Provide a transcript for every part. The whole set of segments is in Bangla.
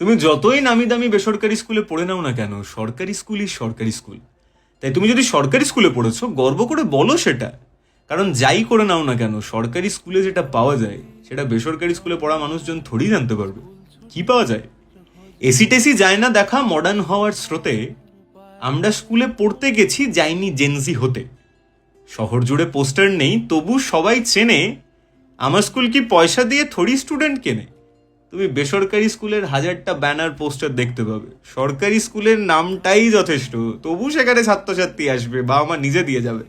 তুমি যতই নামি দামি বেসরকারি স্কুলে পড়ে নাও না কেন, সরকারি স্কুলই সরকারি স্কুল। তাই তুমি যদি সরকারি স্কুলে পড়েছো, গর্ব করে বলো সেটা। কারণ যাই করে নাও না কেন, সরকারি স্কুলে যেটা পাওয়া যায় সেটা বেসরকারি স্কুলে পড়া মানুষজন থোড়ি জানতে পারবে। কি পাওয়া যায়? এসি টেসি যায় না দেখা মডার্ন হওয়ার স্রোতে, আমরা স্কুলে পড়তে গেছি যাইনি জেনজি হতে। শহর জুড়ে পোস্টার নেই, তবু সবাই চেনে আমার স্কুল কি পয়সা দিয়ে থোড়ি স্টুডেন্ট কেনে। তুমি বেসরকারি স্কুলের হাজারটা ব্যানার পোস্টার দেখতে পাবে, সরকারি স্কুলের নামটাই যথেষ্ট, তবু সেখানে ছাত্রছাত্রী আসবে, বাবা মা নিজে দিয়ে যাবে।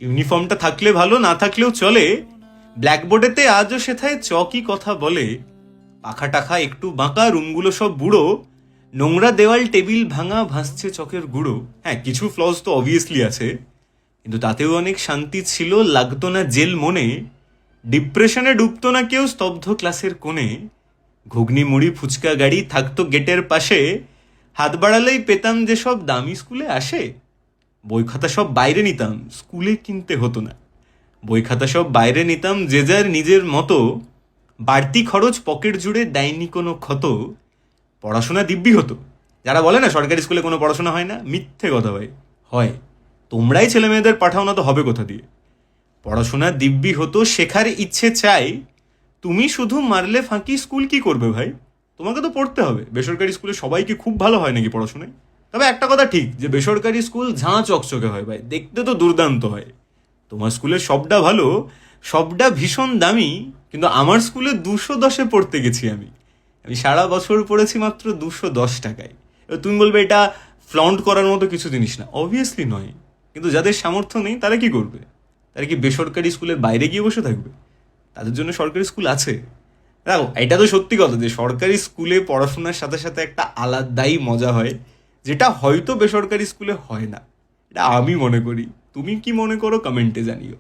ইউনিফর্মটা থাকলে ভালো, না থাকলেও চলে। ব্ল্যাকবোর্ডেতে আজও সেথায় চকই কথা বলে। পাখা টাখা একটু বাঁকা, রুমগুলো সব বুড়ো, নোংরা দেওয়াল, টেবিল ভাঙা, ভাসছে চকের গুঁড়ো। হ্যাঁ, কিছু ফ্লস তো অবভিয়াসলি আছে, কিন্তু তাতেও অনেক শান্তি ছিল, লাগতো না জেল মনে। ডিপ্রেশনে ডুবতো না কেউ স্তব্ধ ক্লাসের কোণে। ঘুগনি মুড়ি ফুচকা গাড়ি থাকতো গেটের পাশে, হাত বাড়ালেই পেতাম যেসব দামি স্কুলে আসে। বই খাতা সব বাইরে নিতাম, স্কুলে কিনতে হতো না। বই খাতা সব বাইরে নিতাম, যে যার নিজের মতো। বাড়তি খরচ পকেট জুড়ে দেয়নি কোনো ক্ষত। পড়াশোনা দিব্যি হতো। যারা বলে না সরকারি স্কুলে কোনো পড়াশোনা হয় না, মিথ্যে কথা ভাই, হয়। তোমরাই ছেলে মেয়েদের পাঠাও না তো হবে কোথা দিয়ে? পড়াশোনা দিব্যি হতো, শেখার ইচ্ছে চাই। তুমি শুধু মারলে ফাঁকি, স্কুল কি করবে ভাই? তোমাকে তো পড়তে হবে। বেসরকারি স্কুলে সবাই কি খুব ভালো হয় নাকি পড়াশোনায়? তবে একটা কথা ঠিক, যে বেসরকারি স্কুল ঝাঁ চকচকে হয় ভাই, দেখতে তো দুর্দান্ত হয়। তোমার স্কুলের সবটা ভালো, সবটা ভীষণ দামি, কিন্তু আমার স্কুলে 210-এ পড়তে গেছি আমি। আমি সারা বছর পড়েছি মাত্র 210 টাকায়। এবার তুমি বলবে এটা ফ্লন্ট করার মতো কিছু জিনিস না, অবভিয়াসলি নয়। কিন্তু যাদের সামর্থ্য নেই তারা কি করবে? তারা কি বেসরকারি স্কুলের বাইরে গিয়ে বসে থাকবে? তাদের জন্য সরকারি স্কুল আছে। দেখো, এটা তো সত্যি কথা যে সরকারি স্কুলে পড়াশোনার সাথে সাথে একটা আলাদাই মজা হয়, যেটা হয়তো বেসরকারি স্কুলে হয় না। এটা আমি মনে করি। তুমি কি মনে করো কমেন্টে জানিও।